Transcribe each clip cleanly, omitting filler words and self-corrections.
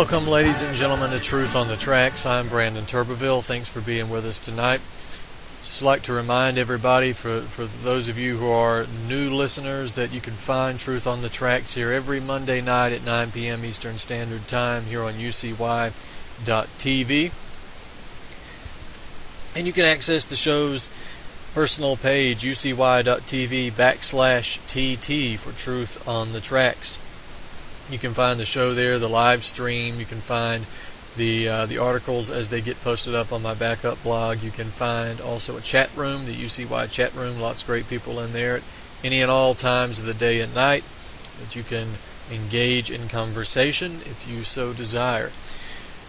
Welcome, ladies and gentlemen, to Truth on the Tracks. I'm Brandon Turbeville. Thanks for being with us tonight. Just like to remind everybody, for those of you who are new listeners, that you can find Truth on the Tracks here every Monday night at 9 p.m. Eastern Standard Time here on UCY.TV. And you can access the show's personal page, ucy.tv/TT, for Truth on the Tracks. You can find the show there, the live stream. You can find the articles as they get posted up on my backup blog. You can find also a chat room, the UCY chat room. Lots of great people in there at any and all times of the day and night that you can engage in conversation if you so desire.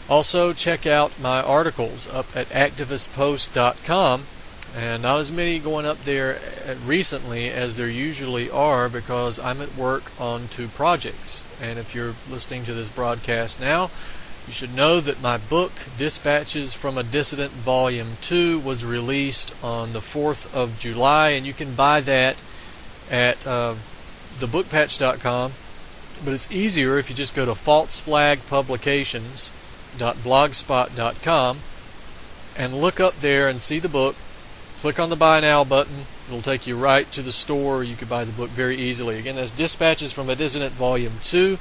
Also, check out my articles up at activistpost.com. And not as many going up there recently as there usually are, because I'm at work on 2 projects. And if you're listening to this broadcast now, you should know that my book, Dispatches from a Dissident Volume 2, was released on the 4th of July, and you can buy that at thebookpatch.com. But it's easier if you just go to falseflagpublications.blogspot.com and look up there and see the book. Click on the Buy Now button. It'll take you right to the store. You can buy the book very easily. Again, that's Dispatches from a Dissident Volume 2.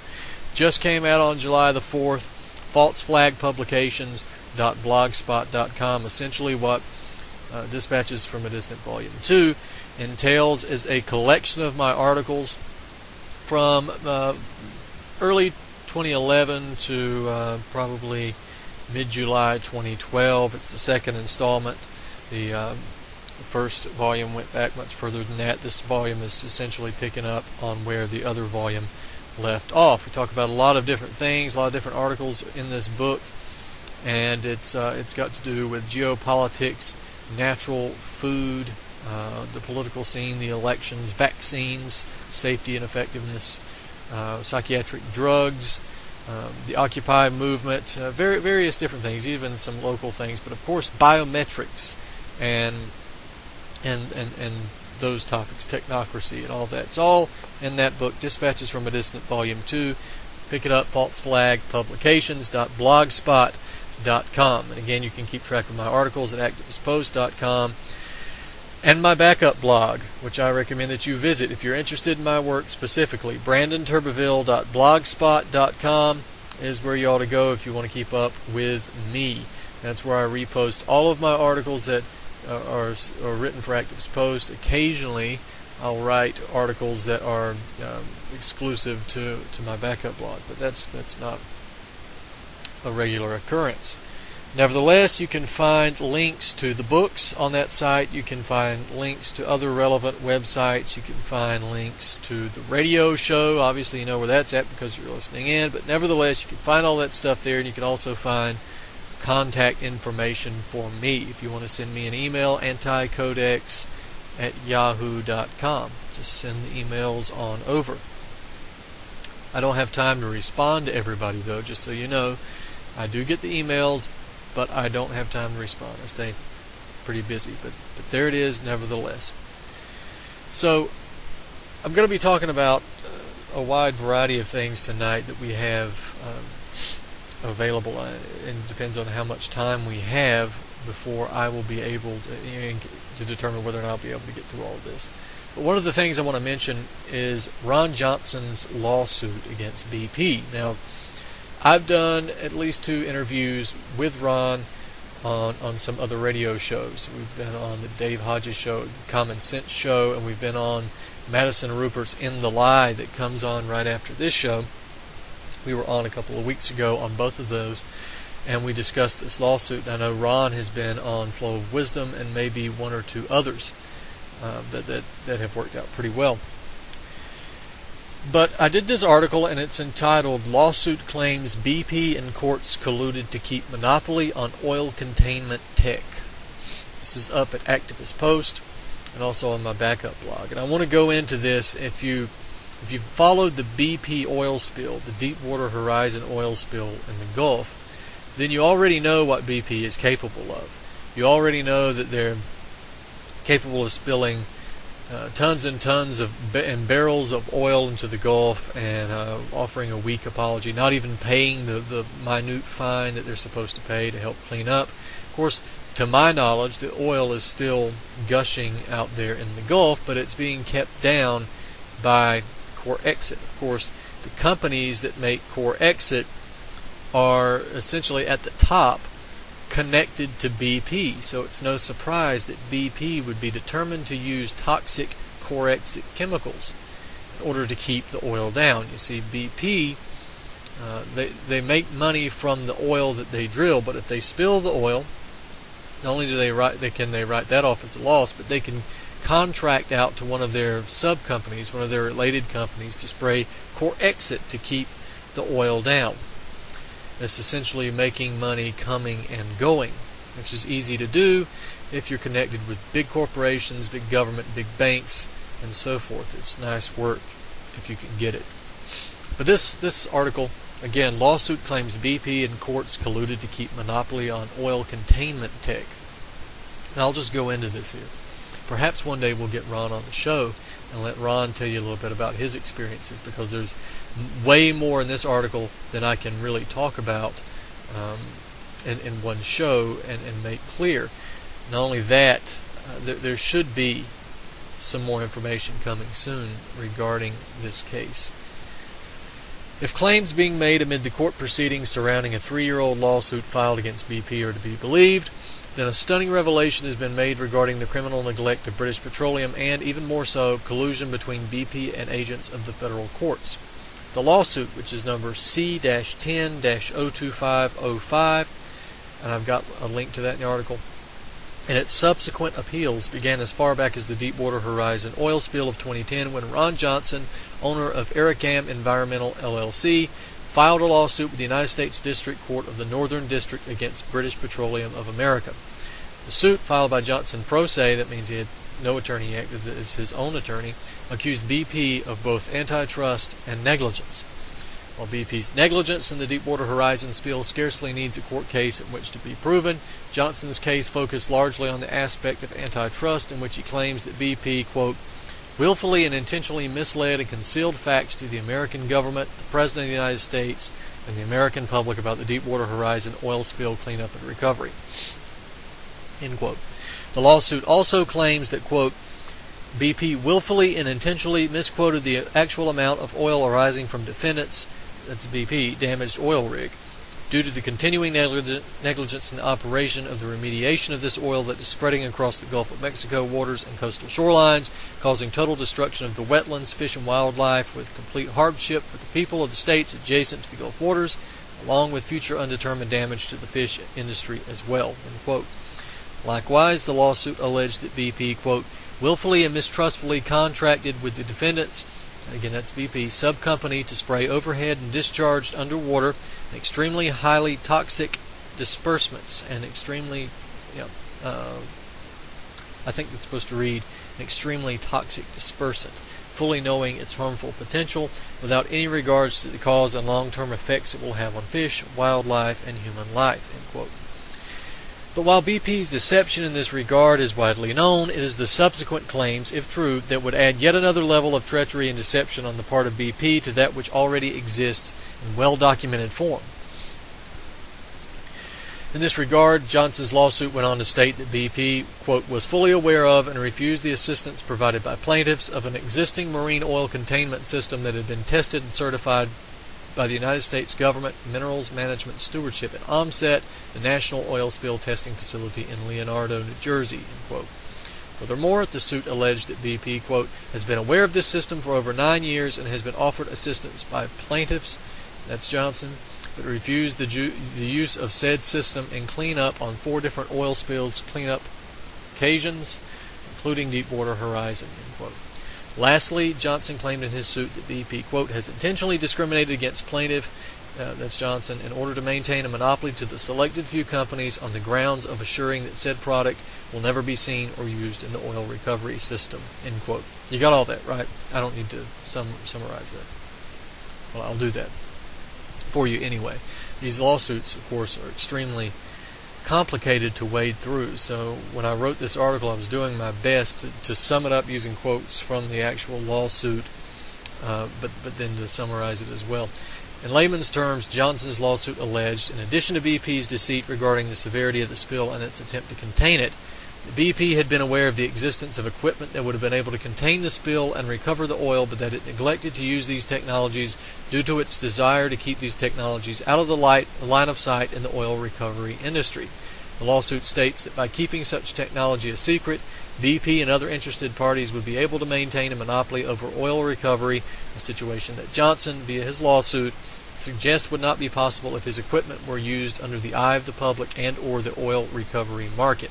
Just came out on July the 4th. falseflagpublications.blogspot.com. Essentially what Dispatches from a Dissident Volume 2 entails is a collection of my articles from early 2011 to probably mid-July 2012. It's the second installment. The first volume went back much further than that. This volume is essentially picking up on where the other volume left off. We talk about a lot of different things, a lot of different articles in this book, and it's got to do with geopolitics, natural food, the political scene, the elections, vaccines, safety and effectiveness, psychiatric drugs, the Occupy movement, various different things, even some local things, but of course biometrics and those topics, technocracy and all that. It's all in that book, Dispatches from a Dissident Volume 2. Pick it up, falseflagpublications.blogspot.com. And again, you can keep track of my articles at activistpost.com and my backup blog, which I recommend that you visit if you're interested in my work specifically. brandonturbeville.blogspot.com is where you ought to go if you want to keep up with me. That's where I repost all of my articles that are written for Activist Post. Occasionally, I'll write articles that are exclusive to my backup blog, but that's not a regular occurrence. Nevertheless, you can find links to the books on that site. You can find links to other relevant websites. You can find links to the radio show. Obviously, you know where that's at because you're listening in, but nevertheless, you can find all that stuff there, and you can also find contact information for me. If you want to send me an email, anticodex@yahoo.com. Just send the emails on over. I don't have time to respond to everybody, though, just so you know. I do get the emails, but I don't have time to respond. I stay pretty busy, but there it is nevertheless. So I'm going to be talking about a wide variety of things tonight that we have available, and it depends on how much time we have before I will be able to determine whether or not I'll be able to get through all of this. But one of the things I want to mention is Ron Johnson's lawsuit against BP. Now, I've done at least 2 interviews with Ron on some other radio shows. We've been on the Dave Hodges show, the Common Sense show, and we've been on Madison Rupert's In the Lie that comes on right after this show. We were on a couple of weeks ago on both of those, and we discussed this lawsuit. And I know Ron has been on Flow of Wisdom and maybe 1 or 2 others that have worked out pretty well. But I did this article, and it's entitled Lawsuit Claims BP and Courts Colluded to Keep Monopoly on Oil Containment Tech. This is up at Activist Post and also on my backup blog. And I want to go into this. If you've followed the BP oil spill, the Deepwater Horizon oil spill in the Gulf, then you already know what BP is capable of. You already know that they're capable of spilling tons and tons of and barrels of oil into the Gulf, and offering a weak apology, not even paying the minute fine that they're supposed to pay to help clean up. Of course, to my knowledge, the oil is still gushing out there in the Gulf, but it's being kept down by Core Exit. Of course, the companies that make Core Exit are essentially at the top connected to BP, so it's no surprise that BP would be determined to use toxic Core Exit chemicals in order to keep the oil down. You see, BP, they make money from the oil that they drill, but if they spill the oil, not only do they write that off as a loss, but they can contract out to one of their sub companies, one of their related companies, to spray Core Exit to keep the oil down. It's essentially making money coming and going, which is easy to do if you're connected with big corporations, big government, big banks, and so forth. It's nice work if you can get it. But this article, again, lawsuit claims BP and courts colluded to keep monopoly on oil containment tech. Now I'll just go into this here. Perhaps one day we'll get Ron on the show and let Ron tell you a little bit about his experiences, because there's way more in this article than I can really talk about in one show and make clear. Not only that, there should be some more information coming soon regarding this case. If claims being made amid the court proceedings surrounding a 3-year-old lawsuit filed against BP are to be believed, then a stunning revelation has been made regarding the criminal neglect of British Petroleum and, even more so, collusion between BP and agents of the federal courts. The lawsuit, which is number C-10-02505, and I've got a link to that in the article, and its subsequent appeals began as far back as the Deepwater Horizon oil spill of 2010, when Ron Johnson, owner of Ericam Environmental LLC, filed a lawsuit with the United States District Court of the Northern District against British Petroleum of America. The suit, filed by Johnson pro se, that means he had no attorney yet, is his own attorney, accused BP of both antitrust and negligence. While BP's negligence in the Deepwater Horizon spill scarcely needs a court case in which to be proven, Johnson's case focused largely on the aspect of antitrust in which he claims that BP, quote, willfully and intentionally misled and concealed facts to the American government, the President of the United States, and the American public about the Deepwater Horizon oil spill cleanup and recovery. End quote. The lawsuit also claims that, quote, BP willfully and intentionally misquoted the actual amount of oil arising from defendants, that's BP, damaged oil rig, due to the continuing negligence in the operation of the remediation of this oil that is spreading across the Gulf of Mexico waters and coastal shorelines, causing total destruction of the wetlands, fish, and wildlife, with complete hardship for the people of the states adjacent to the Gulf waters, along with future undetermined damage to the fish industry as well. End quote. Likewise, the lawsuit alleged that BP, quote, willfully and mistrustfully contracted with the defendants, again that's BP, sub-company to spray overhead and discharged underwater extremely highly toxic dispersements and extremely, I think it's supposed to read an extremely toxic dispersant, fully knowing its harmful potential without any regards to the cause and long-term effects it will have on fish, wildlife, and human life, end quote. But while BP's deception in this regard is widely known, it is the subsequent claims, if true, that would add yet another level of treachery and deception on the part of BP to that which already exists in well-documented form. In this regard, Johnson's lawsuit went on to state that BP, quote, was fully aware of and refused the assistance provided by plaintiffs of an existing marine oil containment system that had been tested and certified by the United States Government Minerals Management Stewardship at OMSET, the National Oil Spill Testing Facility in Leonardo, New Jersey, end quote. Furthermore, the suit alleged that BP, quote, has been aware of this system for over 9 years and has been offered assistance by plaintiffs, that's Johnson, but refused the use of said system in cleanup on 4 different oil spills cleanup occasions, including Deepwater Horizon, end quote. Lastly, Johnson claimed in his suit that BP, quote, has intentionally discriminated against plaintiff, that's Johnson, in order to maintain a monopoly to the selected few companies on the grounds of assuring that said product will never be seen or used in the oil recovery system, end quote. You got all that, right? I don't need to summarize that. Well, I'll do that for you anyway. These lawsuits, of course, are extremely complicated to wade through. So when I wrote this article, I was doing my best to sum it up using quotes from the actual lawsuit, but then to summarize it as well. In layman's terms, Johnson's lawsuit alleged, in addition to BP's deceit regarding the severity of the spill and its attempt to contain it, that BP had been aware of the existence of equipment that would have been able to contain the spill and recover the oil, but that it neglected to use these technologies due to its desire to keep these technologies out of the line of sight in the oil recovery industry. The lawsuit states that by keeping such technology a secret, BP and other interested parties would be able to maintain a monopoly over oil recovery, a situation that Johnson, via his lawsuit, suggests would not be possible if his equipment were used under the eye of the public and or the oil recovery market.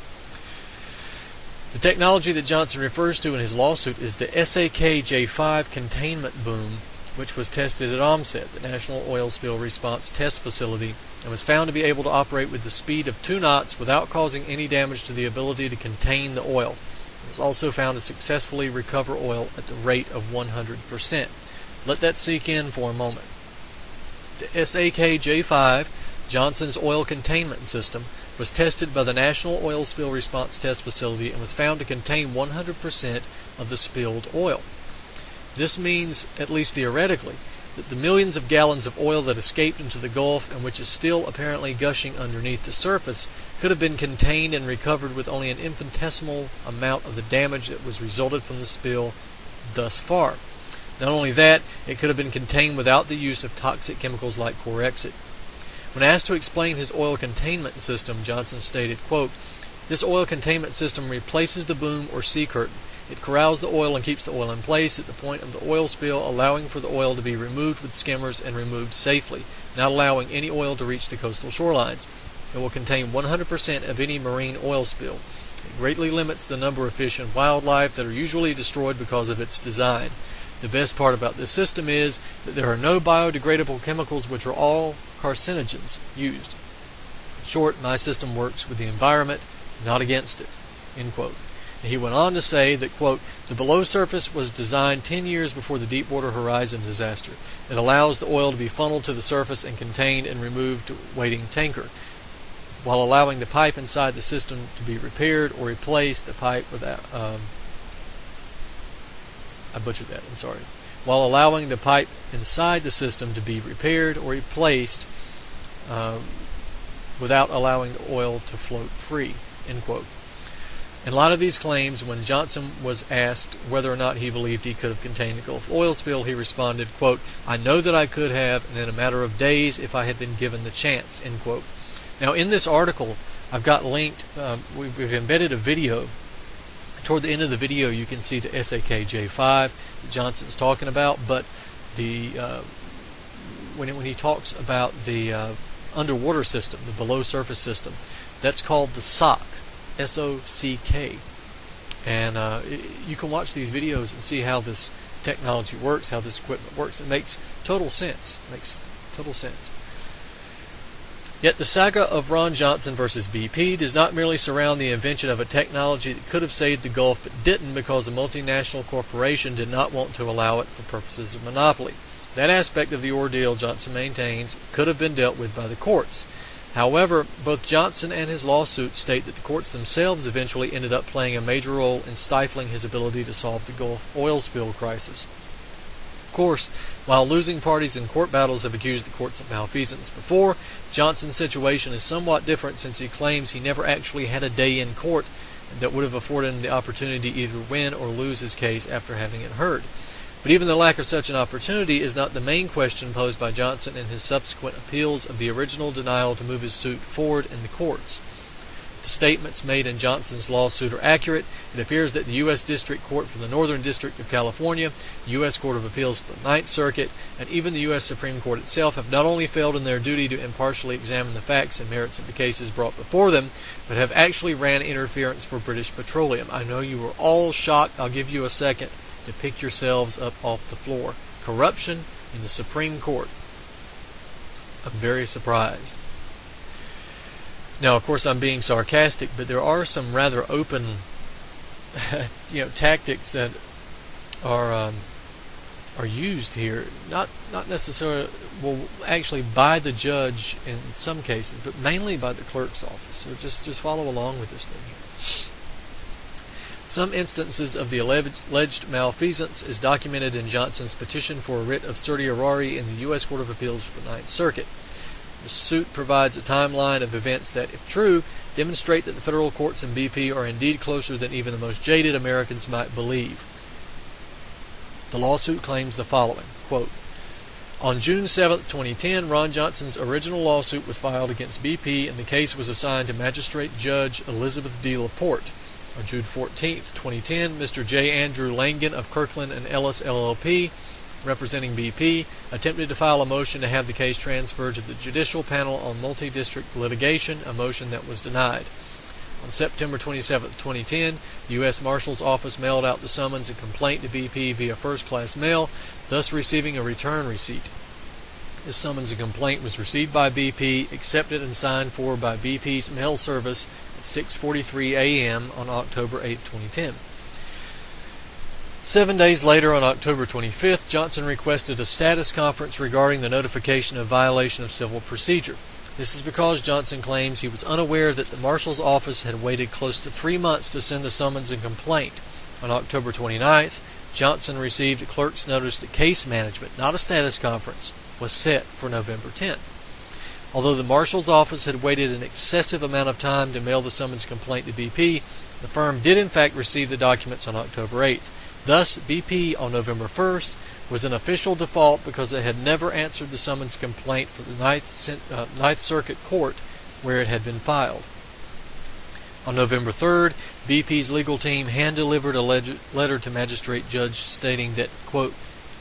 The technology that Johnson refers to in his lawsuit is the SAK-J5 containment boom, which was tested at OMSET, the National Oil Spill Response Test Facility, and was found to be able to operate with the speed of 2 knots without causing any damage to the ability to contain the oil. It was also found to successfully recover oil at the rate of 100%. Let that sink in for a moment. The SAK-J5, Johnson's oil containment system, was tested by the National Oil Spill Response Test Facility and was found to contain 100% of the spilled oil. This means, at least theoretically, that the millions of gallons of oil that escaped into the Gulf and which is still apparently gushing underneath the surface could have been contained and recovered with only an infinitesimal amount of the damage that was resulted from the spill thus far. Not only that, it could have been contained without the use of toxic chemicals like Corexit. When asked to explain his oil containment system, Johnson stated, quote, "This oil containment system replaces the boom or sea curtain. It corrals the oil and keeps the oil in place at the point of the oil spill, allowing for the oil to be removed with skimmers and removed safely, not allowing any oil to reach the coastal shorelines. It will contain 100% of any marine oil spill. It greatly limits the number of fish and wildlife that are usually destroyed because of its design. The best part about this system is that there are no biodegradable chemicals, which are all carcinogens, used. In short, my system works with the environment, not against it." End quote. And he went on to say that, quote, "The below surface was designed 10 years before the Deepwater Horizon disaster. It allows the oil to be funneled to the surface and contained and removed to a waiting tanker, while allowing the pipe inside the system to be repaired or replaced. The pipe without I butchered that, I'm sorry. While allowing the pipe inside the system to be repaired or replaced without allowing the oil to float free." End quote. In light of these claims, when Johnson was asked whether or not he believed he could have contained the Gulf oil spill, he responded, quote, "I know that I could have, and in a matter of days if I had been given the chance." End quote. Now, in this article, I've got linked, we've embedded a video. Toward the end of the video, you can see the SAK-J5 that Johnson's talking about, but when he talks about the underwater system, the below surface system, that's called the SOCK, S-O-C-K. And you can watch these videos and see how this technology works, how this equipment works. It makes total sense. Yet the saga of Ron Johnson versus BP does not merely surround the invention of a technology that could have saved the Gulf but didn't because a multinational corporation did not want to allow it for purposes of monopoly. That aspect of the ordeal, Johnson maintains, could have been dealt with by the courts. However, both Johnson and his lawsuit state that the courts themselves eventually ended up playing a major role in stifling his ability to solve the Gulf oil spill crisis. Of course, while losing parties in court battles have accused the courts of malfeasance before, Johnson's situation is somewhat different since he claims he never actually had a day in court that would have afforded him the opportunity to either win or lose his case after having it heard. But even the lack of such an opportunity is not the main question posed by Johnson in his subsequent appeals of the original denial to move his suit forward in the courts. The statements made in Johnson's lawsuit are accurate. It appears that the U.S. District Court for the Northern District of California, the U.S. Court of Appeals to the Ninth Circuit, and even the U.S. Supreme Court itself have not only failed in their duty to impartially examine the facts and merits of the cases brought before them, but have actually ran interference for British Petroleum. I know you were all shocked. I'll give you a second to pick yourselves up off the floor. Corruption in the Supreme Court. I'm very surprised. Now, of course, I'm being sarcastic, but there are some rather open, tactics that are are used here, not necessarily, well, actually by the judge in some cases, but mainly by the clerk's office. So just follow along with this thing here. Some instances of the alleged malfeasance is documented in Johnson's petition for a writ of certiorari in the U.S. Court of Appeals for the Ninth Circuit. The suit provides a timeline of events that, if true, demonstrate that the federal courts in BP are indeed closer than even the most jaded Americans might believe. The lawsuit claims the following, quote, on June 7, 2010, Ron Johnson's original lawsuit was filed against BP, and the case was assigned to Magistrate Judge Elizabeth D. Laporte. On June 14, 2010, Mr. J. Andrew Langan of Kirkland & Ellis LLP, representing BP, attempted to file a motion to have the case transferred to the Judicial Panel on Multi-District Litigation, a motion that was denied. On September 27, 2010, the U.S. Marshal's Office mailed out the summons and complaint to BP via first-class mail, thus receiving a return receipt. This summons and complaint was received by BP, accepted and signed for by BP's mail service at 6:43 a.m. on October 8, 2010. 7 days later, on October 25th, Johnson requested a status conference regarding the notification of violation of civil procedure. This is because Johnson claims he was unaware that the Marshal's Office had waited close to 3 months to send the summons and complaint. On October 29th, Johnson received a clerk's notice that case management, not a status conference, was set for November 10th. Although the Marshal's Office had waited an excessive amount of time to mail the summons complaint to BP, the firm did in fact receive the documents on October 8th. Thus, BP on November 1st was in official default because it had never answered the summons complaint for the Ninth Circuit Court where it had been filed. On November 3rd, BP's legal team hand-delivered a letter to Magistrate Judge stating that, quote,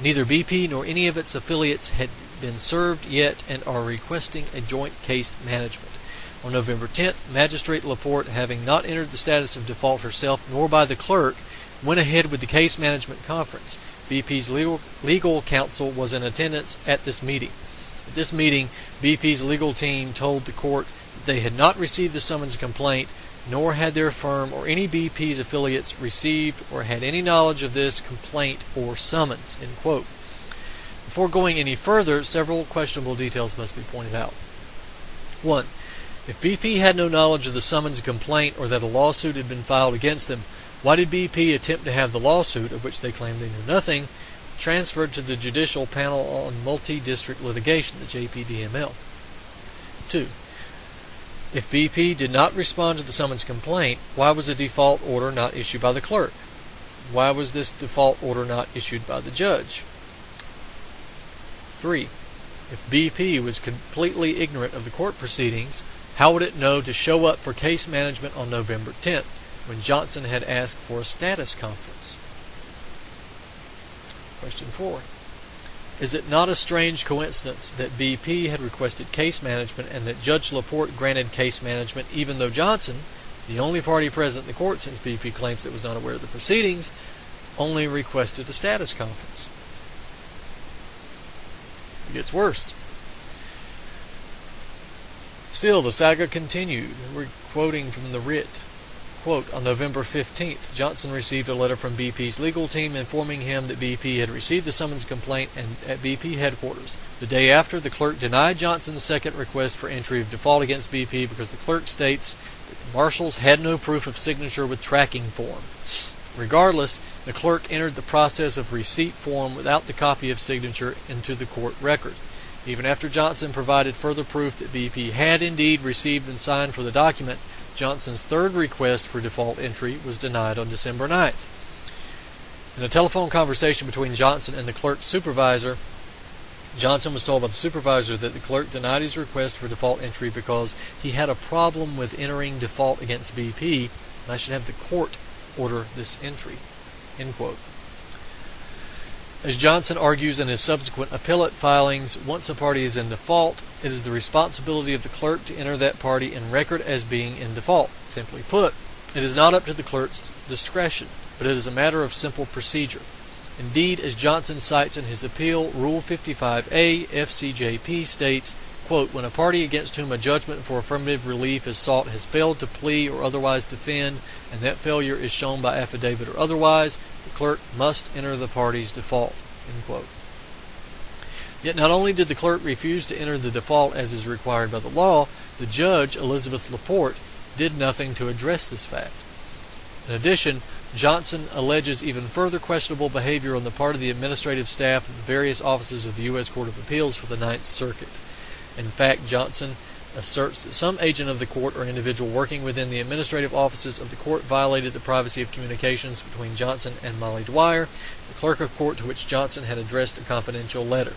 neither BP nor any of its affiliates had been served yet and are requesting a joint case management. On November 10th, Magistrate Laporte, having not entered the status of default herself nor by the clerk, went ahead with the case management conference. BP's legal counsel was in attendance at this meeting. At this meeting, BP's legal team told the court that they had not received the summons complaint, nor had their firm or any BP's affiliates received or had any knowledge of this complaint or summons, end quote. Before going any further, several questionable details must be pointed out. 1. If BP had no knowledge of the summons complaint or that a lawsuit had been filed against them, why did BP attempt to have the lawsuit, of which they claimed they knew nothing, transferred to the Judicial Panel on Multi-District Litigation, the JPDML? 2. If BP did not respond to the summons complaint, why was a default order not issued by the clerk? Why was this default order not issued by the judge? 3. If BP was completely ignorant of the court proceedings, how would it know to show up for case management on November 10th, when Johnson had asked for a status conference? Question 4. Is it not a strange coincidence that BP had requested case management and that Judge Laporte granted case management even though Johnson, the only party present in the court since BP claims it was not aware of the proceedings, only requested a status conference? It gets worse. Still, the saga continued. We're quoting from the writ. Quote, on November 15th, Johnson received a letter from BP's legal team informing him that BP had received the summons complaint at BP headquarters. The day after, the clerk denied Johnson's second request for entry of default against BP because the clerk states that the marshals had no proof of signature with tracking form. Regardless, the clerk entered the process of receipt form without the copy of signature into the court record. Even after Johnson provided further proof that BP had indeed received and signed for the document, Johnson's third request for default entry was denied on December 9th. In a telephone conversation between Johnson and the clerk's supervisor, Johnson was told by the supervisor that the clerk denied his request for default entry because he had a problem with entering default against BP, and I should have the court order this entry. End quote. As Johnson argues in his subsequent appellate filings, once a party is in default, it is the responsibility of the clerk to enter that party in record as being in default. Simply put, it is not up to the clerk's discretion, but it is a matter of simple procedure. Indeed, as Johnson cites in his appeal, Rule 55A FCJP states, quote, when a party against whom a judgment for affirmative relief is sought has failed to plea or otherwise defend, and that failure is shown by affidavit or otherwise, the clerk must enter the party's default, End quote. Yet not only did the clerk refuse to enter the default as is required by the law, the judge, Elizabeth Laporte, did nothing to address this fact. In addition, Johnson alleges even further questionable behavior on the part of the administrative staff of the various offices of the U.S. Court of Appeals for the Ninth Circuit. In fact, Johnson asserts that some agent of the court or individual working within the administrative offices of the court violated the privacy of communications between Johnson and Molly Dwyer, the clerk of court to which Johnson had addressed a confidential letter.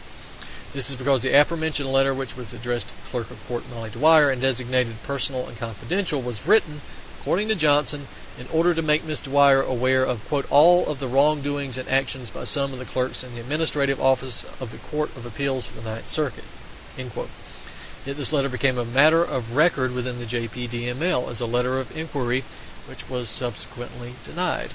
This is because the aforementioned letter, which was addressed to the clerk of court Molly Dwyer and designated personal and confidential, was written, according to Johnson, in order to make Ms. Dwyer aware of, quote, all of the wrongdoings and actions by some of the clerks in the administrative office of the Court of Appeals for the Ninth Circuit, end quote. Yet this letter became a matter of record within the JPDML as a letter of inquiry, which was subsequently denied.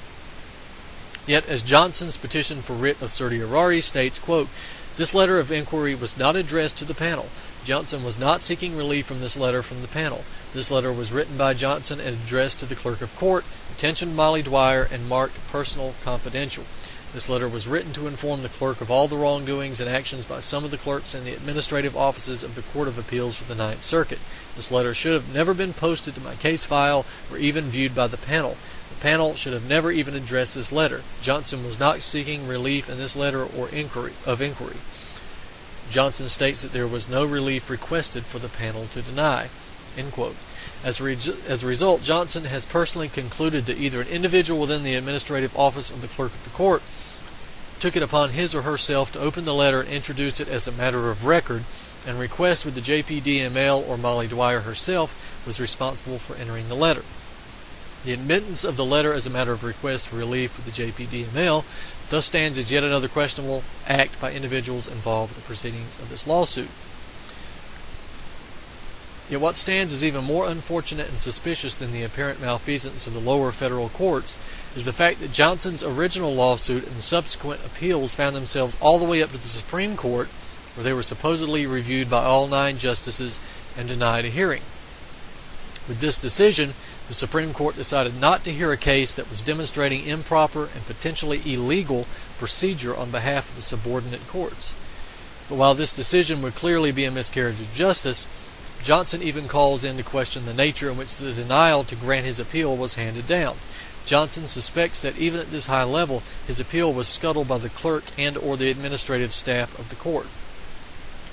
Yet, as Johnson's petition for writ of certiorari states, quote, this letter of inquiry was not addressed to the panel. Johnson was not seeking relief from this letter from the panel. This letter was written by Johnson and addressed to the clerk of court, attentioned Molly Dwyer, and marked personal confidential. This letter was written to inform the clerk of all the wrongdoings and actions by some of the clerks in the administrative offices of the Court of Appeals for the Ninth Circuit. This letter should have never been posted to my case file or even viewed by the panel. The panel should have never even addressed this letter. Johnson was not seeking relief in this letter or inquiry. Johnson states that there was no relief requested for the panel to deny. End quote. As a result, Johnson has personally concluded that either an individual within the administrative office of the clerk of the court took it upon his or herself to open the letter and introduce it as a matter of record, and request with the JPDML or Molly Dwyer herself was responsible for entering the letter. The admittance of the letter as a matter of request for relief with the JPDML thus stands as yet another questionable act by individuals involved with the proceedings of this lawsuit. Yet what stands as even more unfortunate and suspicious than the apparent malfeasance of the lower federal courts is the fact that Johnson's original lawsuit and subsequent appeals found themselves all the way up to the Supreme Court, where they were supposedly reviewed by all 9 justices and denied a hearing. With this decision, the Supreme Court decided not to hear a case that was demonstrating improper and potentially illegal procedure on behalf of the subordinate courts. But while this decision would clearly be a miscarriage of justice, Johnson even calls into question the nature in which the denial to grant his appeal was handed down. Johnson suspects that even at this high level, his appeal was scuttled by the clerk and or the administrative staff of the court.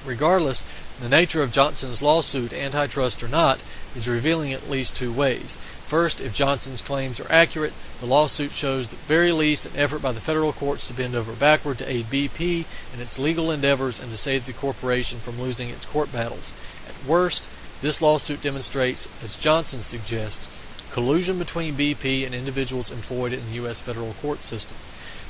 Regardless, the nature of Johnson's lawsuit, antitrust or not, is revealing at least 2 ways. First, if Johnson's claims are accurate, the lawsuit shows at the very least an effort by the federal courts to bend over backward to aid BP in its legal endeavors and to save the corporation from losing its court battles. At worst, this lawsuit demonstrates, as Johnson suggests, collusion between BP and individuals employed in the U.S. federal court system.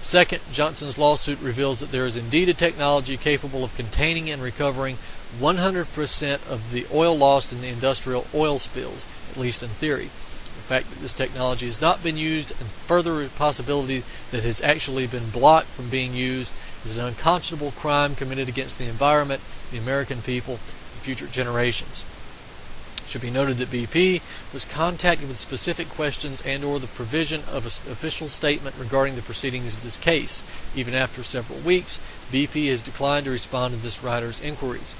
Second, Johnson's lawsuit reveals that there is indeed a technology capable of containing and recovering 100% of the oil lost in the industrial oil spills, at least in theory. The fact that this technology has not been used and further possibility that it has actually been blocked from being used is an unconscionable crime committed against the environment, the American people, and future generations. It should be noted that BP was contacted with specific questions and or the provision of an official statement regarding the proceedings of this case. Even after several weeks, BP has declined to respond to this writer's inquiries,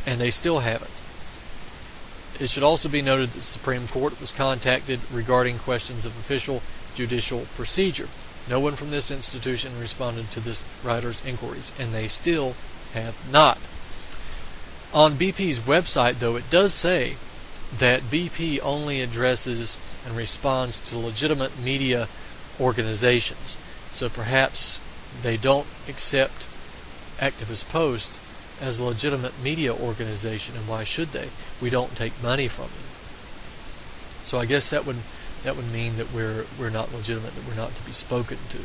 and they still haven't. It should also be noted that the Supreme Court was contacted regarding questions of official judicial procedure. No one from this institution responded to this writer's inquiries, and they still have not. On BP's website, though, it does say that BP only addresses and responds to legitimate media organizations. So perhaps they don't accept Activist Post as a legitimate media organization, and why should they? We don't take money from them. So I guess that would mean that we're not legitimate, that we're not to be spoken to.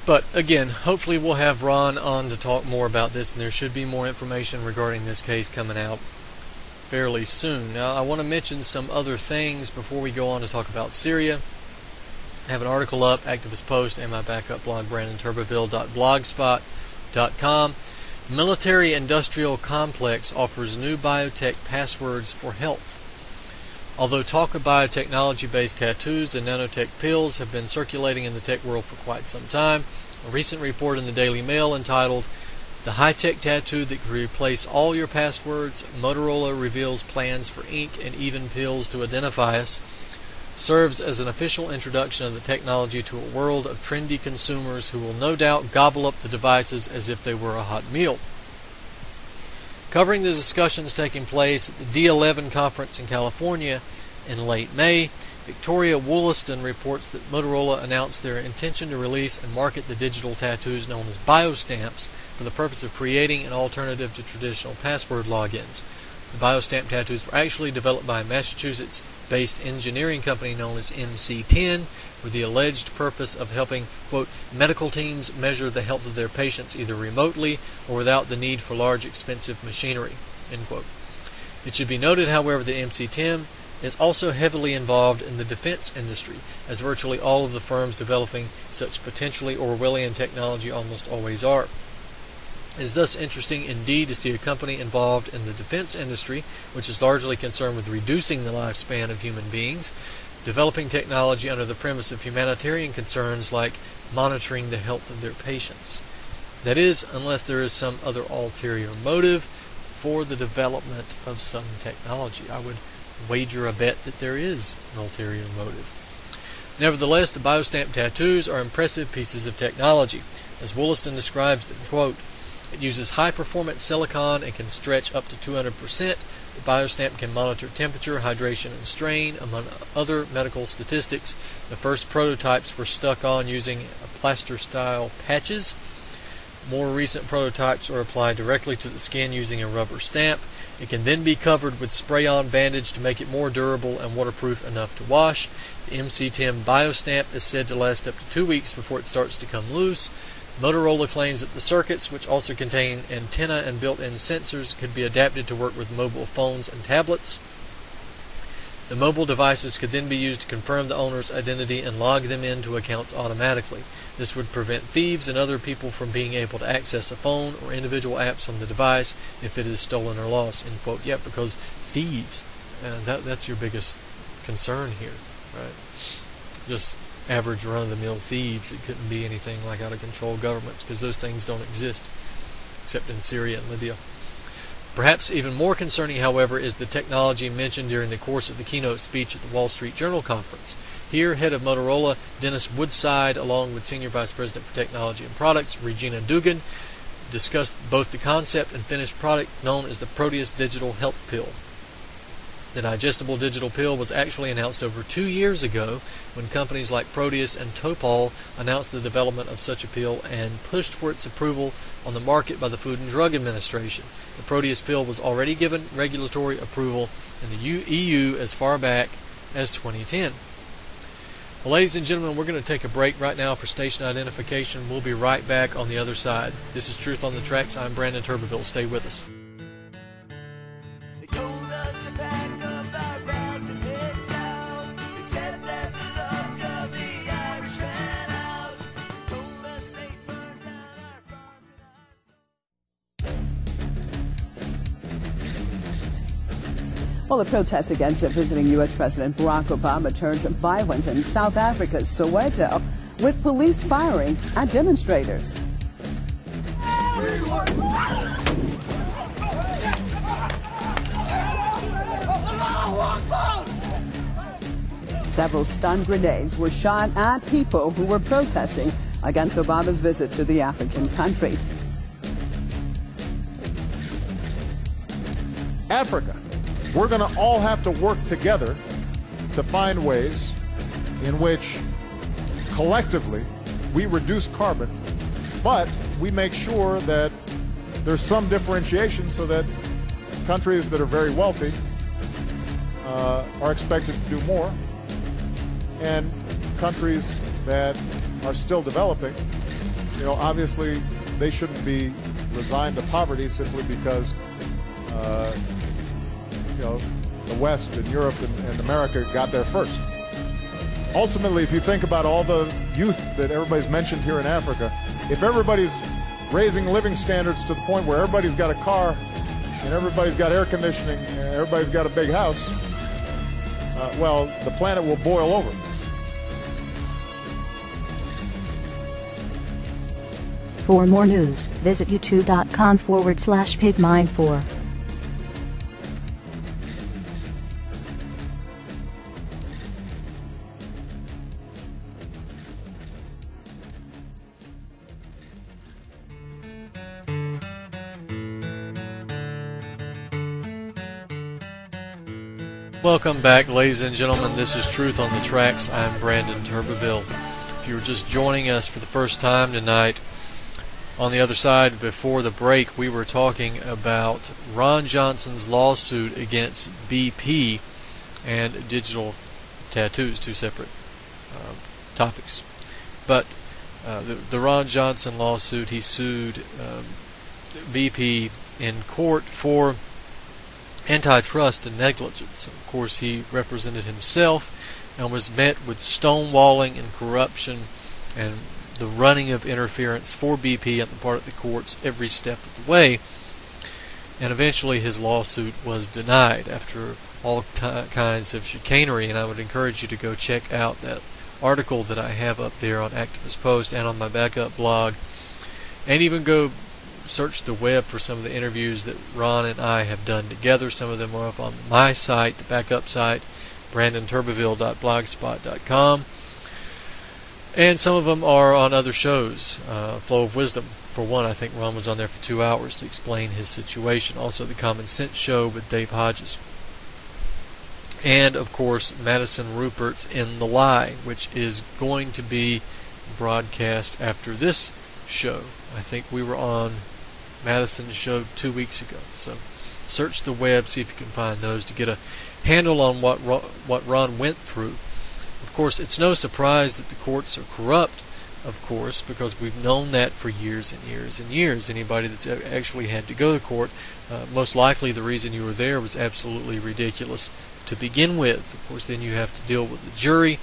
But again, hopefully we'll have Ron on to talk more about this, and there should be more information regarding this case coming out fairly soon. Now, I want to mention some other things before we go on to talk about Syria. I have an article up, Activist Post, and my backup blog, BrandonTurbeville.blogspot.com. Military-industrial complex offers new biotech passwords for health. Although talk of biotechnology-based tattoos and nanotech pills have been circulating in the tech world for quite some time, a recent report in the Daily Mail entitled "The High-Tech Tattoo That Could Replace All Your Passwords, Motorola Reveals Plans for Ink and Even Pills to Identify Us," serves as an official introduction of the technology to a world of trendy consumers who will no doubt gobble up the devices as if they were a hot meal. Covering the discussions taking place at the D11 conference in California in late May, Victoria Wollaston reports that Motorola announced their intention to release and market the digital tattoos known as biostamps for the purpose of creating an alternative to traditional password logins. The biostamp tattoos were actually developed by a Massachusetts-based engineering company known as MC10 for the alleged purpose of helping, quote, medical teams measure the health of their patients either remotely or without the need for large, expensive machinery, end quote. It should be noted, however, that MC10 is also heavily involved in the defense industry, as virtually all of the firms developing such potentially Orwellian technology almost always are. It is thus interesting indeed to see a company involved in the defense industry, which is largely concerned with reducing the lifespan of human beings, developing technology under the premise of humanitarian concerns like monitoring the health of their patients. That is, unless there is some other ulterior motive for the development of some technology. I would wager a bet that there is an ulterior motive. Nevertheless, the biostamp tattoos are impressive pieces of technology. As Wollaston describes them, quote, "It uses high-performance silicon and can stretch up to 200%. The biostamp can monitor temperature, hydration, and strain, among other medical statistics. The first prototypes were stuck on using plaster-style patches. More recent prototypes are applied directly to the skin using a rubber stamp. It can then be covered with spray-on bandage to make it more durable and waterproof enough to wash. The MC10 biostamp is said to last up to 2 weeks before it starts to come loose. Motorola claims that the circuits, which also contain antenna and built-in sensors, could be adapted to work with mobile phones and tablets. The mobile devices could then be used to confirm the owner's identity and log them into accounts automatically. This would prevent thieves and other people from being able to access a phone or individual apps on the device if it is stolen or lost," end quote. Yeah, because thieves, that's your biggest concern here, right? Just average run-of-the-mill thieves. It couldn't be anything like out-of-control governments, because those things don't exist, except in Syria and Libya. Perhaps even more concerning, however, is the technology mentioned during the course of the keynote speech at the Wall Street Journal conference. Here, head of Motorola, Dennis Woodside, along with Senior Vice President for Technology and Products, Regina Dugan, discussed both the concept and finished product known as the Proteus Digital Health Pill. The digestible digital pill was actually announced over 2 years ago when companies like Proteus and Topol announced the development of such a pill and pushed for its approval on the market by the Food and Drug Administration. The Proteus pill was already given regulatory approval in the EU as far back as 2010. Well, ladies and gentlemen, we're going to take a break right now for station identification. We'll be right back on the other side. This is Truth on the Tracks. I'm Brandon Turbeville. Stay with us. Well, the protests against visiting U.S. President Barack Obama turns violent in South Africa's Soweto, with police firing at demonstrators. Several stun grenades were shot at people who were protesting against Obama's visit to the African country. Africa. We're going to all have to work together to find ways in which collectively we reduce carbon, but we make sure that there's some differentiation so that countries that are very wealthy are expected to do more, and countries that are still developing, obviously they shouldn't be resigned to poverty simply because the West and Europe and America got there first. Ultimately, if you think about all the youth that everybody's mentioned here in Africa, if everybody's raising living standards to the point where everybody's got a car and everybody's got air conditioning and everybody's got a big house, well, the planet will boil over. For more news, visit youtube.com/pigmine4. Welcome back, ladies and gentlemen. This is Truth on the Tracks. I'm Brandon Turbeville. If you were just joining us for the first time tonight, on the other side, before the break, we were talking about Ron Johnson's lawsuit against BP and digital tattoos, two separate topics. But the Ron Johnson lawsuit, he sued BP in court for antitrust and negligence. Of course, he represented himself and was met with stonewalling and corruption and the running of interference for BP on the part of the courts every step of the way. And eventually his lawsuit was denied after all kinds of chicanery. And I would encourage you to go check out that article that I have up there on Activist Post and on my backup blog, and even go search the web for some of the interviews that Ron and I have done together. Some of them are up on my site, the backup site, brandonturbeville.blogspot.com, and some of them are on other shows. Flow of Wisdom, for one, I think Ron was on there for 2 hours to explain his situation. Also the Common Sense Show with Dave Hodges. And, of course, Madison Rupert's In the Lie, which is going to be broadcast after this show. I think we were on Madison's show 2 weeks ago. So search the web, see if you can find those to get a handle on what Ron went through. Of course, it's no surprise that the courts are corrupt, of course, because we've known that for years and years and years. Anybody that's actually had to go to court, most likely the reason you were there was absolutely ridiculous to begin with. Of course, then you have to deal with the jury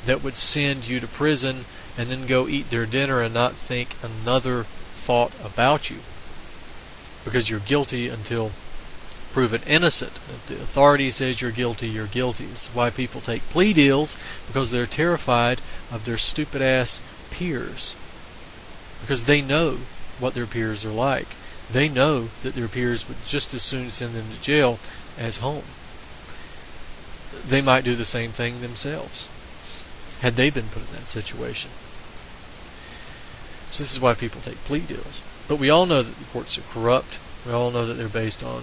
that would send you to prison and then go eat their dinner and not think another thought about you, because you're guilty until proven innocent. If the authority says you're guilty, you're guilty. This is why people take plea deals, because they're terrified of their stupid ass peers, because they know what their peers are like. They know that their peers would just as soon send them to jail as home. They might do the same thing themselves had they been put in that situation. So this is why people take plea deals. But we all know that the courts are corrupt. We all know that they're based on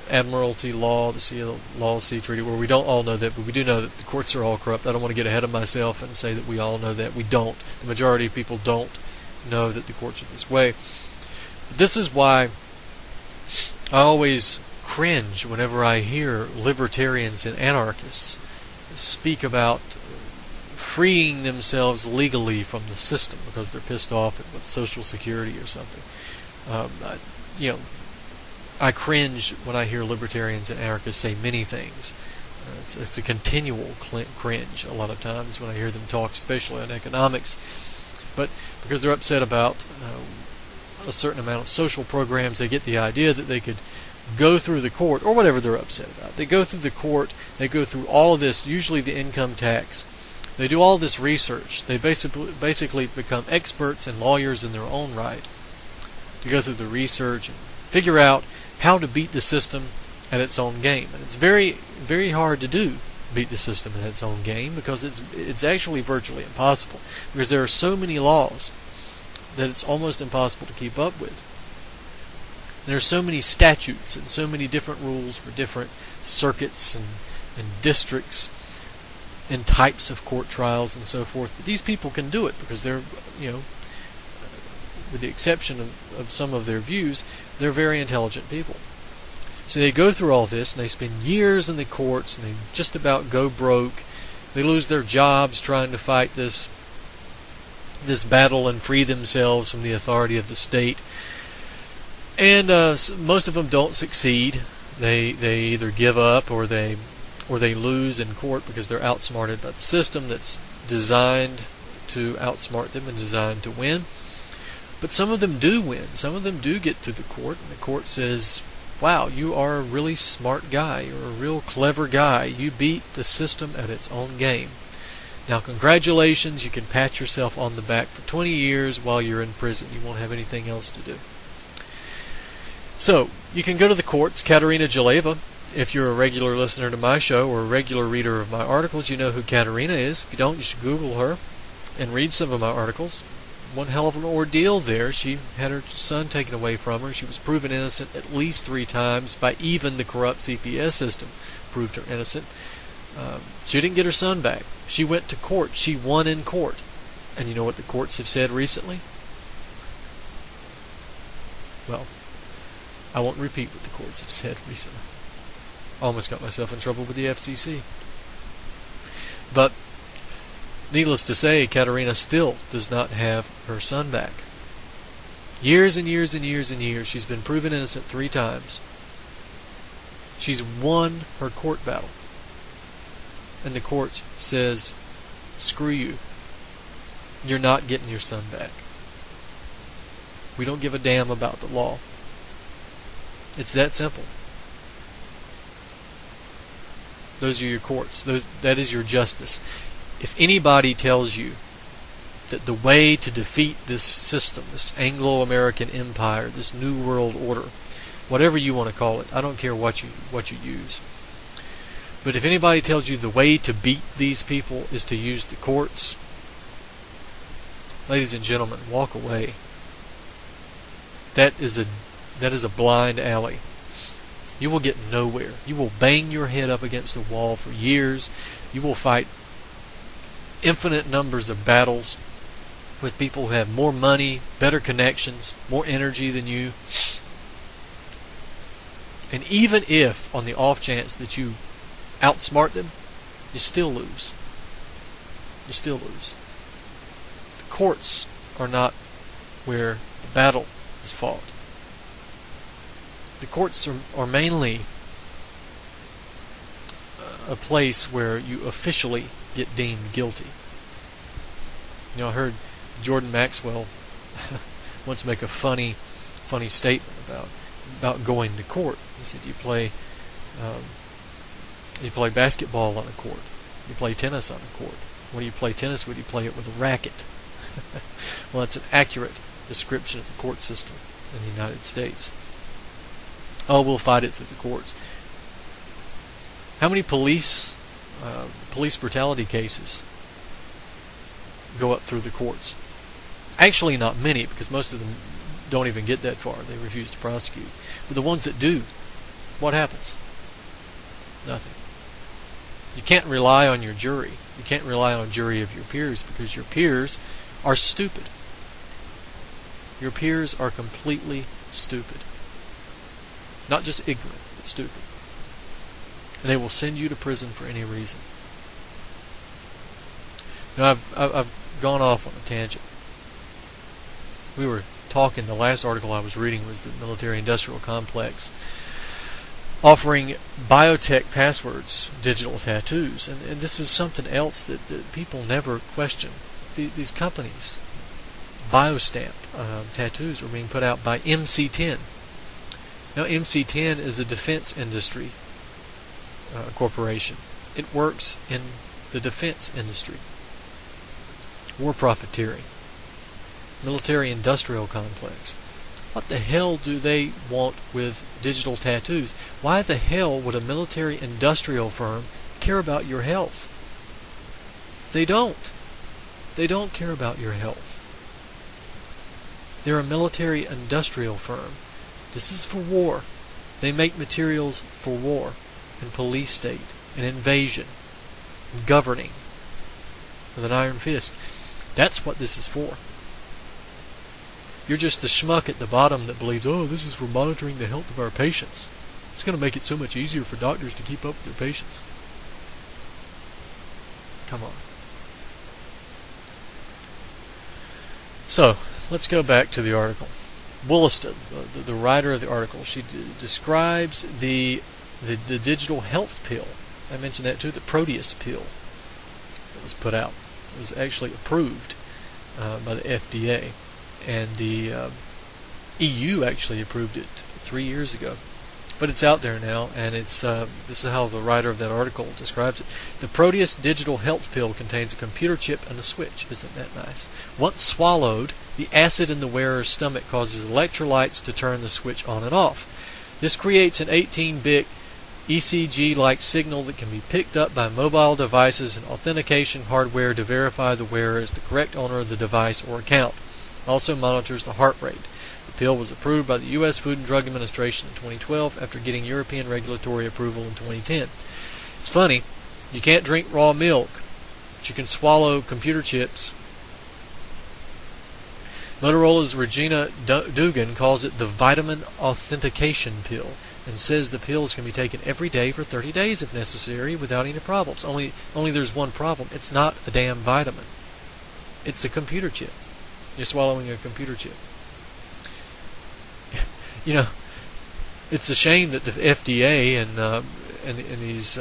admiralty law, the Sea Treaty, where we don't all know that, but we do know that the courts are all corrupt. I don't want to get ahead of myself and say that we all know that. We don't. The majority of people don't know that the courts are this way. But this is why I always cringe whenever I hear libertarians and anarchists speak about freeing themselves legally from the system because they're pissed off at Social Security or something. I cringe when I hear libertarians and anarchists say many things. It's a continual cringe a lot of times when I hear them talk, especially on economics. But because they're upset about a certain amount of social programs, they get the idea that they could go through the court, or whatever they're upset about. They go through the court, they go through all of this, usually the income tax. They do all this research. They basically become experts and lawyers in their own right to go through the research and figure out how to beat the system at its own game. And it's very, very hard to do, beat the system at its own game, because it's actually virtually impossible, because there are so many laws that it's almost impossible to keep up with. There are so many statutes and so many different rules for different circuits and districts and types of court trials and so forth. But these people can do it because they're, with the exception of some of their views, they're very intelligent people. So they go through all this, and they spend years in the courts, and they just about go broke. They lose their jobs trying to fight this battle and free themselves from the authority of the state. And most of them don't succeed. They either give up or they lose in court because they're outsmarted by the system that's designed to outsmart them and designed to win. But some of them do win. Some of them do get to the court, and the court says, wow, you are a really smart guy. You're a real clever guy. You beat the system at its own game. Now, congratulations. You can pat yourself on the back for 20 years while you're in prison. You won't have anything else to do. So, you can go to the courts. Katerina Geleva, if you're a regular listener to my show or a regular reader of my articles, you know who Katerina is. If you don't, you should Google her and read some of my articles. One hell of an ordeal there. She had her son taken away from her. She was proven innocent at least 3 times by even the corrupt CPS system. Proved her innocent. She didn't get her son back. She went to court. She won in court. And you know what the courts have said recently? Well, I won't repeat what the courts have said recently. Almost got myself in trouble with the FCC. But needless to say, Katerina still does not have her son back. Years and years and years and years. She's been proven innocent 3 times. She's won her court battle. And the court says, screw you. You're not getting your son back. We don't give a damn about the law. It's that simple. Those are your courts. That is your justice. If anybody tells you that the way to defeat this system, this Anglo-American empire, this New World Order, whatever you want to call it, I don't care what you use. But if anybody tells you the way to beat these people is to use the courts, ladies and gentlemen, walk away. That is a blind alley. You will get nowhere. You will bang your head up against the wall for years. You will fight infinite numbers of battles with people who have more money, better connections, more energy than you. And even if, on the off chance that you outsmart them, you still lose. You still lose. The courts are not where the battle is fought. The courts are mainly a place where you officially get deemed guilty. You know, I heard Jordan Maxwell once make a funny statement about going to court. He said, you play basketball on a court. You play tennis on a court. What do you play tennis with? You play it with a racket. Well, that's an accurate description of the court system in the United States. Oh, we'll fight it through the courts. How many police brutality cases go up through the courts? Actually, not many, because most of them don't even get that far. They refuse to prosecute. But the ones that do, what happens? Nothing. You can't rely on your jury. You can't rely on a jury of your peers, because your peers are stupid. Your peers are completely stupid. Not just ignorant, but stupid. And they will send you to prison for any reason. Now, I've gone off on a tangent. We were talking, the last article I was reading was the military-industrial complex offering biotech passwords, digital tattoos. And this is something else that people never question. These companies, biostamp tattoos are being put out by MC10. Now, MC10 is a defense industry corporation. It works in the defense industry. War profiteering. Military-industrial complex. What the hell do they want with digital tattoos? Why the hell would a military-industrial firm care about your health? They don't. They don't care about your health. They're a military-industrial firm. This is for war. They make materials for war and police state and invasion and governing with an iron fist. That's what this is for. You're just the schmuck at the bottom that believes, oh, this is for monitoring the health of our patients. It's going to make it so much easier for doctors to keep up with their patients. Come on. So, let's go back to the article. Wollaston, the writer of the article, she describes the digital health pill. I mentioned that too, the Proteus pill that was put out. It was actually approved by the FDA, and the EU actually approved it 3 years ago. But it's out there now, and it's this is how the writer of that article describes it. The Proteus digital health pill contains a computer chip and a switch. Isn't that nice? Once swallowed, the acid in the wearer's stomach causes electrolytes to turn the switch on and off. This creates an 18-bit ECG-like signal that can be picked up by mobile devices and authentication hardware to verify the wearer is the correct owner of the device or account. It also monitors the heart rate. The pill was approved by the U.S. Food and Drug Administration in 2012 after getting European regulatory approval in 2010. It's funny, you can't drink raw milk, but you can swallow computer chips. Motorola's Regina Dugan calls it the vitamin authentication pill and says the pills can be taken every day for 30 days if necessary without any problems. Only there's one problem. It's not a damn vitamin. It's a computer chip. You're swallowing a computer chip. You know, it's a shame that the FDA and these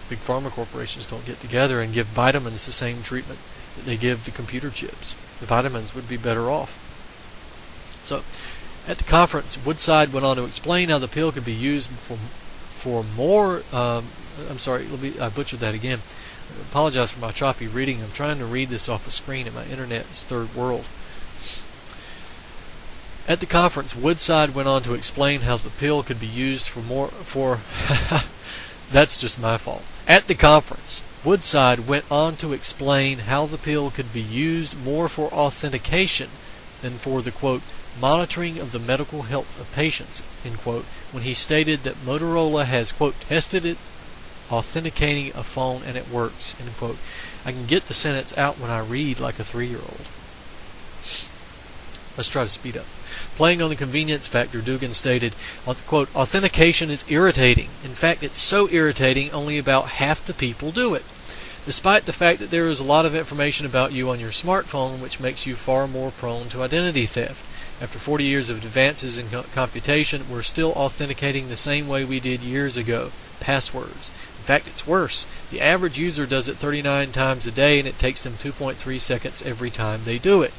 big pharma corporations don't get together and give vitamins the same treatment that they give the computer chips. The vitamins would be better off. So, at the conference, Woodside went on to explain how the pill could be used for more. I'm sorry, I butchered that again. I apologize for my choppy reading. I'm trying to read this off a screen, and my internet is third world. At the conference, Woodside went on to explain how the pill could be used for that's just my fault. At the conference, Woodside went on to explain how the pill could be used more for authentication than for the, quote, monitoring of the medical health of patients, end quote, when he stated that Motorola has, quote, tested it authenticating a phone and it works, end quote. I can get the sentence out when I read like a 3-year-old. Let's try to speed up. Playing on the convenience factor, Dugan stated, quote, authentication is irritating. In fact, it's so irritating only about half the people do it. Despite the fact that there is a lot of information about you on your smartphone, which makes you far more prone to identity theft. After 40 years of advances in computation, we're still authenticating the same way we did years ago, passwords. In fact, it's worse. The average user does it 39 times a day, and it takes them 2.3 seconds every time they do it.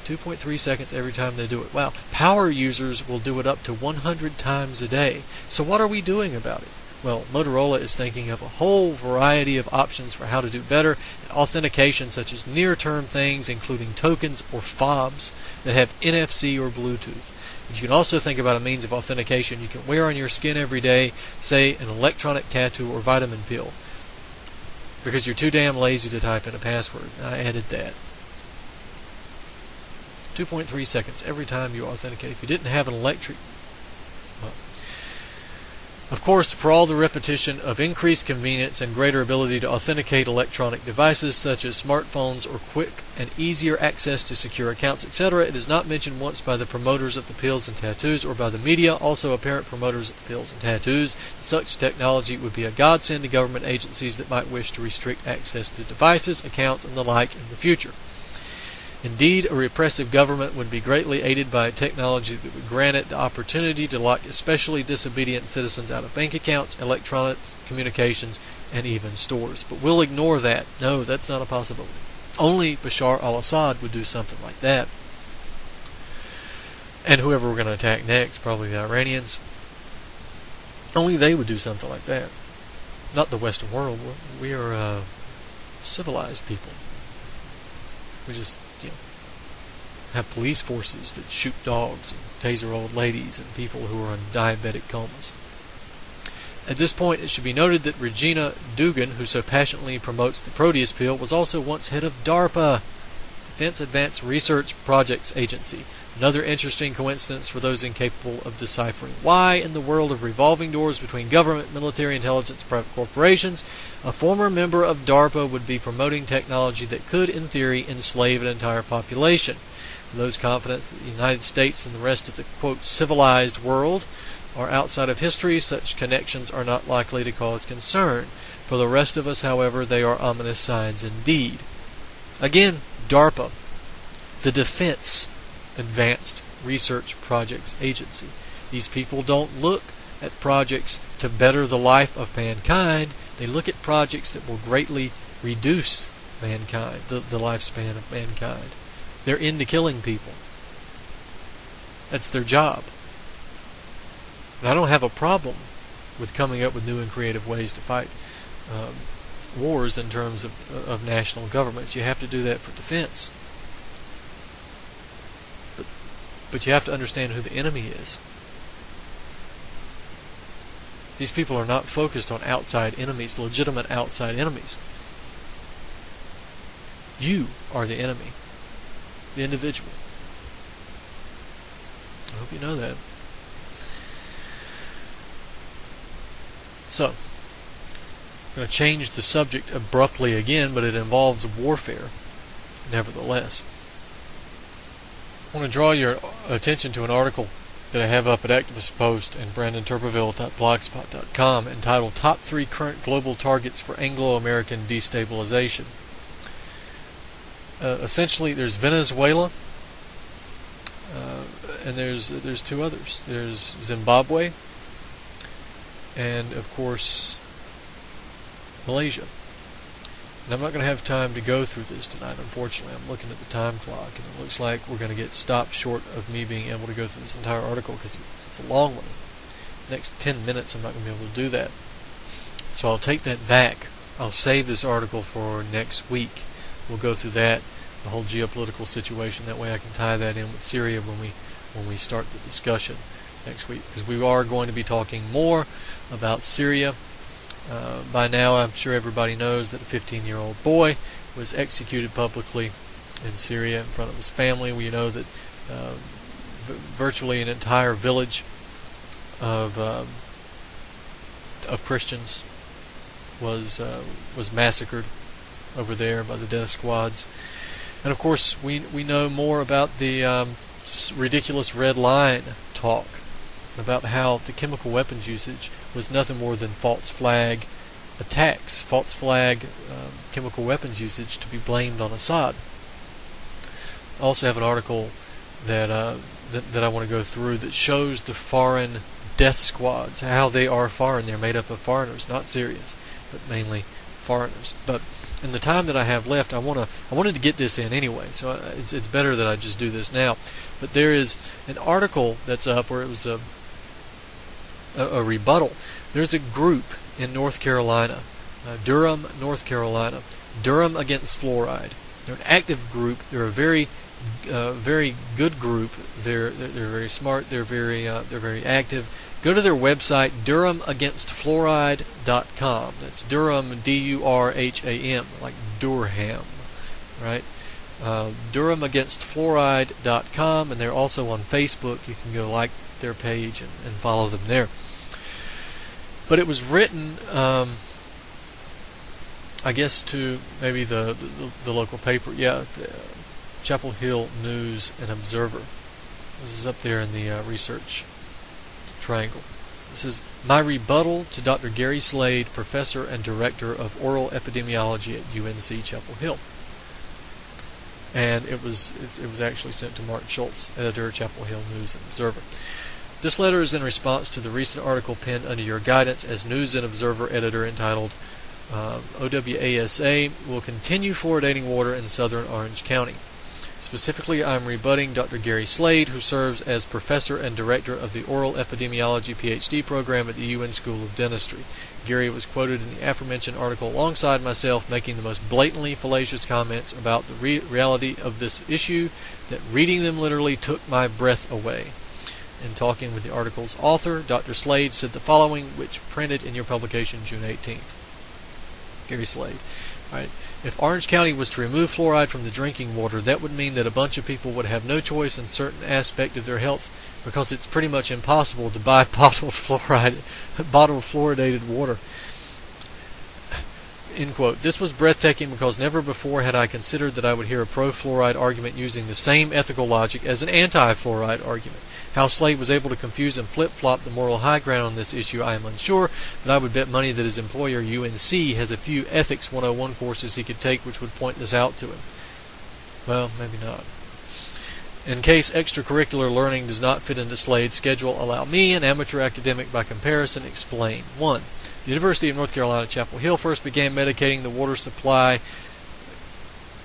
2.3 seconds every time they do it. Wow. Power users will do it up to 100 times a day. So what are we doing about it? Well, Motorola is thinking of a whole variety of options for how to do better at authentication, such as near-term things, including tokens or fobs that have NFC or Bluetooth. But you can also think about a means of authentication you can wear on your skin every day, say an electronic tattoo or vitamin pill, because you're too damn lazy to type in a password. I added that. 2.3 seconds every time you authenticate. If you didn't have an electric... Well, of course, for all the repetition of increased convenience and greater ability to authenticate electronic devices such as smartphones or quick and easier access to secure accounts, etc., it is not mentioned once by the promoters of the pills and tattoos or by the media, also apparent promoters of the pills and tattoos. Such technology would be a godsend to government agencies that might wish to restrict access to devices, accounts, and the like in the future. Indeed, a repressive government would be greatly aided by technology that would grant it the opportunity to lock especially disobedient citizens out of bank accounts, electronic communications, and even stores. But we'll ignore that. No, that's not a possibility. Only Bashar al-Assad would do something like that. And whoever we're going to attack next, probably the Iranians, only they would do something like that. Not the Western world. We are civilized people. We just, have police forces that shoot dogs and taser old ladies and people who are in diabetic comas. At this point, it should be noted that Regina Dugan, who so passionately promotes the Proteus pill, was also once head of DARPA, Defense Advanced Research Projects Agency. Another interesting coincidence for those incapable of deciphering why, in the world of revolving doors between government, military intelligence, and private corporations, a former member of DARPA would be promoting technology that could, in theory, enslave an entire population. For those confident that the United States and the rest of the, quote, civilized world are outside of history, such connections are not likely to cause concern. For the rest of us, however, they are ominous signs indeed. Again, DARPA, the Defense Advanced Research Projects Agency. These people don't look at projects to better the life of mankind. They look at projects that will greatly reduce mankind, the lifespan of mankind. They're into killing people. That's their job. And I don't have a problem with coming up with new and creative ways to fight wars in terms of national governments. You have to do that for defense. But you have to understand who the enemy is. These people are not focused on outside enemies, legitimate outside enemies. You are the enemy, the individual. I hope you know that. So, I'm going to change the subject abruptly again, but it involves warfare, nevertheless. I want to draw your attention to an article that I have up at Activist Post and BrandonTurbeville.blogspot.com entitled Top 3 Current Global Targets for Anglo-American Destabilization. Essentially, there's Venezuela, and there's two others. There's Zimbabwe, and of course Malaysia. And I'm not going to have time to go through this tonight, unfortunately. I'm looking at the time clock, and it looks like we're going to get stopped short of me being able to go through this entire article because it's a long one. The next 10 minutes I'm not going to be able to do that. So I'll take that back. I'll save this article for next week. We'll go through that, the whole geopolitical situation. That way I can tie that in with Syria when we start the discussion next week, because we are going to be talking more about Syria. By now, I'm sure everybody knows that a 15-year-old boy was executed publicly in Syria in front of his family. We know that virtually an entire village of Christians was massacred over there by the death squads. And of course, we know more about the ridiculous red line talk, about how the chemical weapons usage was nothing more than false flag attacks, false flag chemical weapons usage to be blamed on Assad. I also have an article that that I want to go through that shows the foreign death squads, how they are foreign. They're made up of foreigners, not Syrians, but mainly foreigners. But in the time that I have left, I wanted to get this in anyway, so it's better that I just do this now. But there is an article that's up where it was a rebuttal. There's a group in North Carolina, Durham, North Carolina, Durham Against Fluoride. They're an active group. They're a very good group. They're very smart. They're very active. Go to their website, DurhamAgainstFluoride.com. That's Durham, D-U-R-H-A-M, like Durham, right? DurhamAgainstFluoride.com, and they're also on Facebook. You can go like their page and follow them there. But it was written, I guess, to maybe the local paper. Yeah, the Chapel Hill News and Observer. This is up there in the research triangle. This is my rebuttal to Dr. Gary Slade, professor and director of oral epidemiology at UNC Chapel Hill. And it was actually sent to Mark Schultz, editor, Chapel Hill News and Observer. This letter is in response to the recent article penned under your guidance as News and Observer editor entitled OWASA will continue fluoridating water in southern Orange County. Specifically, I'm rebutting Dr. Gary Slade, who serves as professor and director of the Oral Epidemiology PhD program at the UN School of Dentistry. Gary was quoted in the aforementioned article alongside myself, making the most blatantly fallacious comments about the reality of this issue that reading them literally took my breath away. In talking with the article's author, Dr. Slade said the following, which printed in your publication June 18th. Gary Slade. All right. If Orange County was to remove fluoride from the drinking water, that would mean that a bunch of people would have no choice in certain aspect of their health, because it's pretty much impossible to buy bottled fluoridated water. End quote. This was breathtaking because never before had I considered that I would hear a pro-fluoride argument using the same ethical logic as an anti-fluoride argument. How Slade was able to confuse and flip-flop the moral high ground on this issue, I am unsure, but I would bet money that his employer, UNC, has a few Ethics 101 courses he could take which would point this out to him. Well, maybe not. In case extracurricular learning does not fit into Slade's schedule, allow me, an amateur academic by comparison, explain. 1. The University of North Carolina Chapel Hill first began medicating the water supply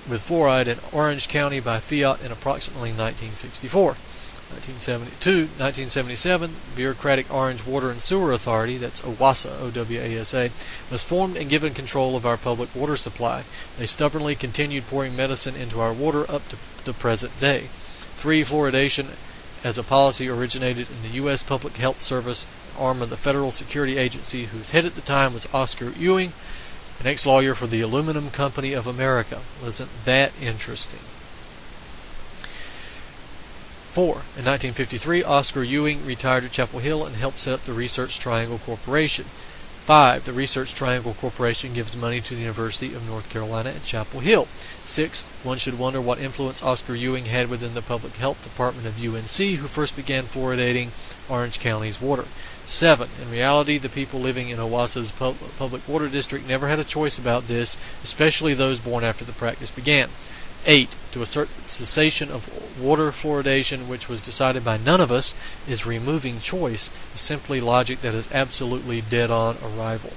with fluoride in Orange County by fiat in approximately 1964. 1977, bureaucratic Orange Water and Sewer Authority, that's OWASA, O-W-A-S-A, was formed and given control of our public water supply. They stubbornly continued pouring medicine into our water up to the present day. 3. Fluoridation as a policy originated in the U.S. Public Health Service, arm of the Federal Security Agency, whose head at the time was Oscar Ewing, an ex-lawyer for the Aluminum Company of America. Wasn't that interesting? 4. In 1953, Oscar Ewing retired at Chapel Hill and helped set up the Research Triangle Corporation. 5. The Research Triangle Corporation gives money to the University of North Carolina at Chapel Hill. 6. One should wonder what influence Oscar Ewing had within the Public Health Department of UNC, who first began fluoridating Orange County's water. 7. In reality, the people living in OWASA's public water district never had a choice about this, especially those born after the practice began. 8. To assert that the cessation of water fluoridation, which was decided by none of us, is removing choice, is simply logic that is absolutely dead-on arrival.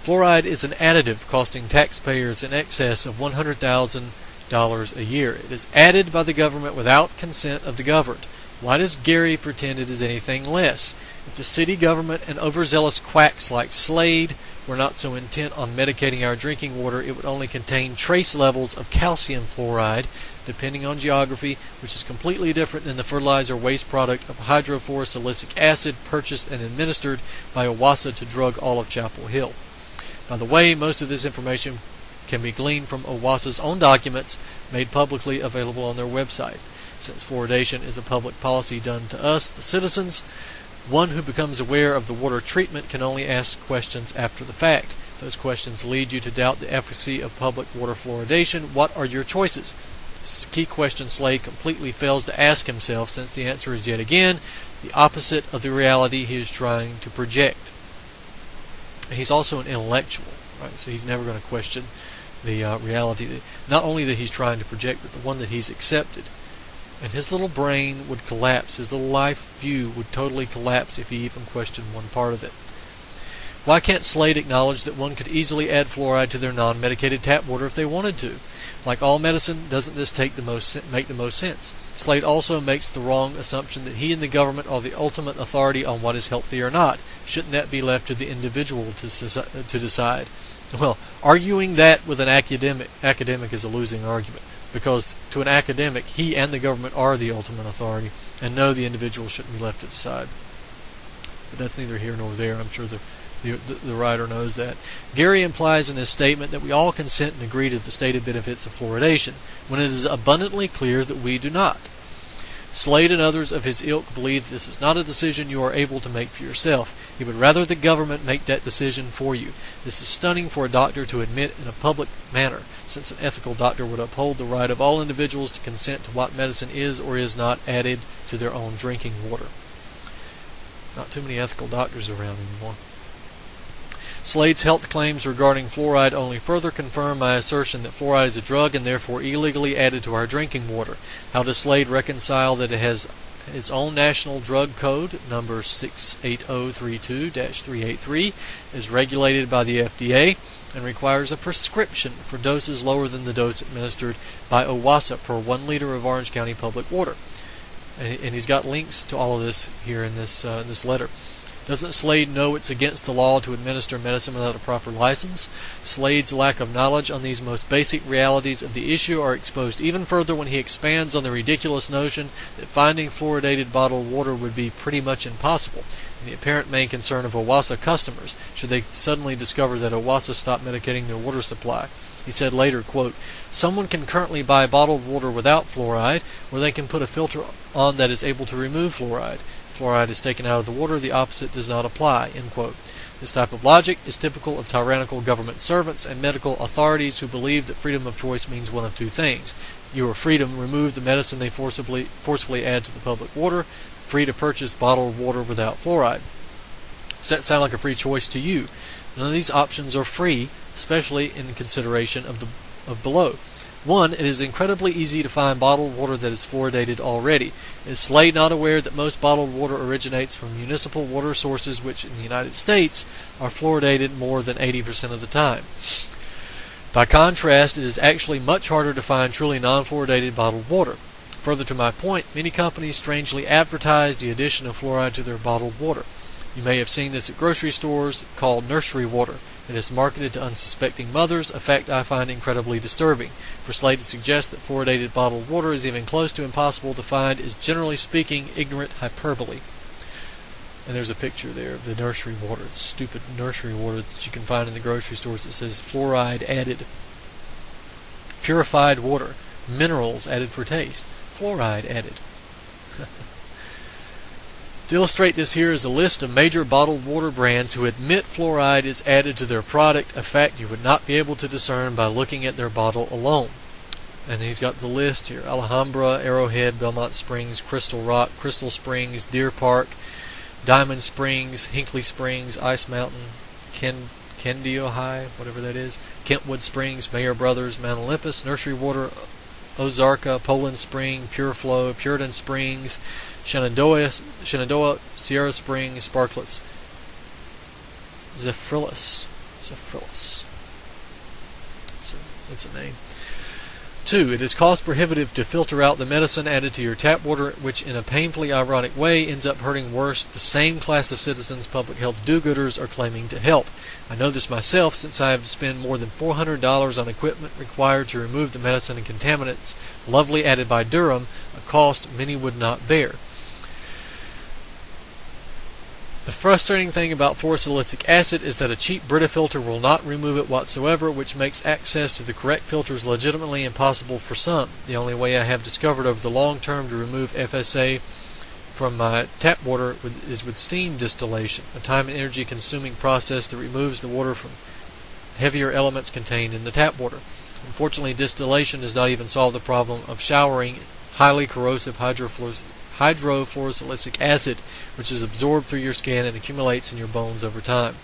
Fluoride is an additive costing taxpayers in excess of $100,000 a year. It is added by the government without consent of the governed. Why does Gary pretend it is anything less? If the city government and overzealous quacks like Slade were not so intent on medicating our drinking water, it would only contain trace levels of calcium fluoride, depending on geography, which is completely different than the fertilizer waste product of hydrofluorosilicic acid purchased and administered by OWASA to drug all of Chapel Hill. By the way, most of this information can be gleaned from OWASA's own documents made publicly available on their website. Since fluoridation is a public policy done to us, the citizens, one who becomes aware of the water treatment can only ask questions after the fact. Those questions lead you to doubt the efficacy of public water fluoridation. What are your choices? This is a key question Slade completely fails to ask himself, since the answer is yet again the opposite of the reality he is trying to project. And he's also an intellectual, right? So he's never going to question the reality, not only that he's trying to project, but the one that he's accepted. And his little brain would collapse, his little life view would totally collapse if he even questioned one part of it. Why can't Slade acknowledge that one could easily add fluoride to their non-medicated tap water if they wanted to? Like all medicine, doesn't this make the most sense? Slade also makes the wrong assumption that he and the government are the ultimate authority on what is healthy or not. Shouldn't that be left to the individual to decide? Well, arguing that with an academic is a losing argument, because to an academic, he and the government are the ultimate authority, and no, the individual shouldn't be left to decide. But that's neither here nor there. I'm sure the writer knows that. Gary implies in his statement that we all consent and agree to the stated benefits of fluoridation, when it is abundantly clear that we do not. Slade and others of his ilk believe this is not a decision you are able to make for yourself. He would rather the government make that decision for you. This is stunning for a doctor to admit in a public manner, since an ethical doctor would uphold the right of all individuals to consent to what medicine is or is not added to their own drinking water. Not too many ethical doctors around anymore. Slade's health claims regarding fluoride only further confirm my assertion that fluoride is a drug and therefore illegally added to our drinking water. How does Slade reconcile that it has its own national drug code, number 68032-383, is regulated by the FDA, and requires a prescription for doses lower than the dose administered by OWASA per 1 liter of Orange County public water? And he's got links to all of this here in this letter. Doesn't Slade know it's against the law to administer medicine without a proper license? Slade's lack of knowledge on these most basic realities of the issue are exposed even further when he expands on the ridiculous notion that finding fluoridated bottled water would be pretty much impossible, and the apparent main concern of OWASA customers, should they suddenly discover that OWASA stopped medicating their water supply. He said later, quote, "Someone can currently buy bottled water without fluoride, or they can put a filter on that is able to remove fluoride. Fluoride is taken out of the water, the opposite does not apply," end quote. This type of logic is typical of tyrannical government servants and medical authorities who believe that freedom of choice means one of two things. You are free to remove the medicine they forcibly add to the public water, free to purchase bottled water without fluoride. Does that sound like a free choice to you? None of these options are free, especially in consideration of below. 1. It is incredibly easy to find bottled water that is fluoridated already. Is Slade not aware that most bottled water originates from municipal water sources, which in the United States are fluoridated more than 80% of the time? By contrast, it is actually much harder to find truly non-fluoridated bottled water. Further to my point, many companies strangely advertise the addition of fluoride to their bottled water. You may have seen this at grocery stores called nursery water. It is marketed to unsuspecting mothers, a fact I find incredibly disturbing. For Slade to suggest that fluoridated bottled water is even close to impossible to find is, generally speaking, ignorant hyperbole. And there's a picture there of the nursery water, the stupid nursery water that you can find in the grocery stores that says fluoride added. Purified water, minerals added for taste, fluoride added. To illustrate this, here is a list of major bottled water brands who admit fluoride is added to their product, a fact you would not be able to discern by looking at their bottle alone. And he's got the list here: Alhambra, Arrowhead, Belmont Springs, Crystal Rock, Crystal Springs, Deer Park, Diamond Springs, Hinkley Springs, Ice Mountain, Kendio High, whatever that is, Kentwood Springs, Mayer Brothers, Mount Olympus, Nursery Water, Ozarka, Poland Spring, Pure Flow, Puritan Springs, Shenandoah, Sierra Springs, Sparklets, Zephyrillus. It's a name. 2. It is cost prohibitive to filter out the medicine added to your tap water, which in a painfully ironic way ends up hurting worse the same class of citizens public health do-gooders are claiming to help. I know this myself, since I have to spend more than $400 on equipment required to remove the medicine and contaminants lovely added by Durham, a cost many would not bear. The frustrating thing about fluorosilicic acid is that a cheap Brita filter will not remove it whatsoever, which makes access to the correct filters legitimately impossible for some. The only way I have discovered over the long term to remove FSA from my tap water is with steam distillation, a time and energy consuming process that removes the water from heavier elements contained in the tap water. Unfortunately, distillation does not even solve the problem of showering highly corrosive hydrofluorosilicic acid, which is absorbed through your skin and accumulates in your bones over time.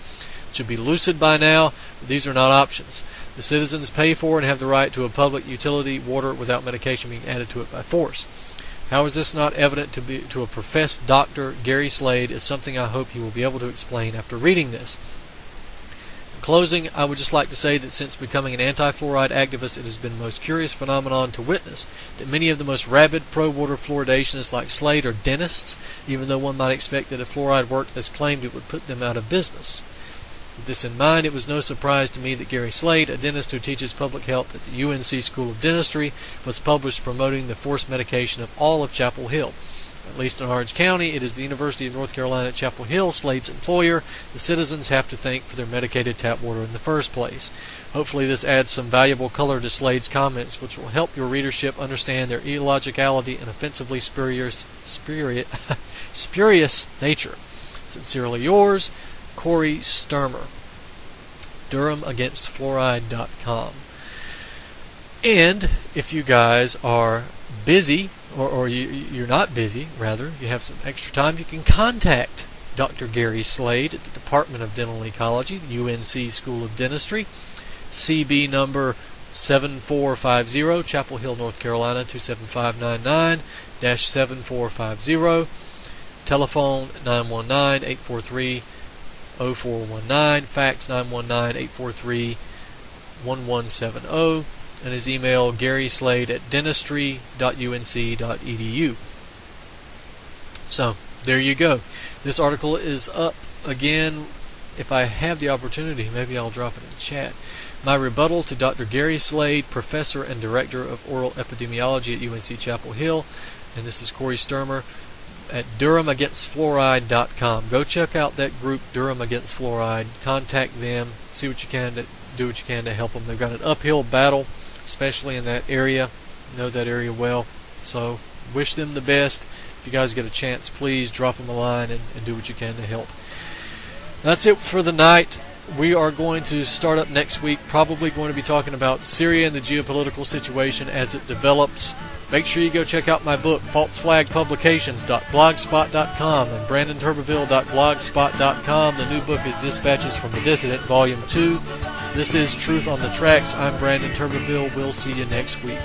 It should be lucid by now, but these are not options. The citizens pay for and have the right to a public utility water without medication being added to it by force. How is this not evident to a professed doctor, Gary Slade, is something I hope he will be able to explain after reading this. In closing, I would just like to say that since becoming an anti-fluoride activist, it has been a most curious phenomenon to witness that many of the most rabid pro-water fluoridationists like Slade are dentists, even though one might expect that if fluoride worked as claimed, it would put them out of business. With this in mind, it was no surprise to me that Gary Slade, a dentist who teaches public health at the UNC School of Dentistry, was published promoting the forced medication of all of Chapel Hill. At least in Orange County, it is the University of North Carolina at Chapel Hill, Slade's employer, the citizens have to thank for their medicated tap water in the first place. Hopefully this adds some valuable color to Slade's comments, which will help your readership understand their illogicality and offensively spurious nature. Sincerely yours, Corey Sturmer. DurhamAgainstFluoride.com. And if you guys are busy, or you're not busy, rather, you have some extra time, you can contact Dr. Gary Slade at the Department of Dental Ecology, the UNC School of Dentistry, CB number 7450, Chapel Hill, North Carolina, 27599-7450, telephone 919-843-0419, fax 919-843-1170, and his email garyslade@dentistry.unc.edu. So there you go. This article is up again. If I have the opportunity, maybe I'll drop it in chat. My rebuttal to Dr. Gary Slade, Professor and Director of Oral Epidemiology at UNC Chapel Hill, and this is Corey Sturmer at DurhamAgainstFluoride.com. Go check out that group, Durham Against Fluoride. Contact them. See what you can to do what you can to help them. They've got an uphill battle, especially in that area. Know that area well. So wish them the best. If you guys get a chance, please drop them a line and do what you can to help. That's it for the night. We are going to start up next week, probably going to be talking about Syria and the geopolitical situation as it develops. Make sure you go check out my book, falseflagpublications.blogspot.com and brandonturbeville.blogspot.com. The new book is Dispatches from the Dissident, Volume 2. This is Truth on the Tracks. I'm Brandon Turbeville. We'll see you next week.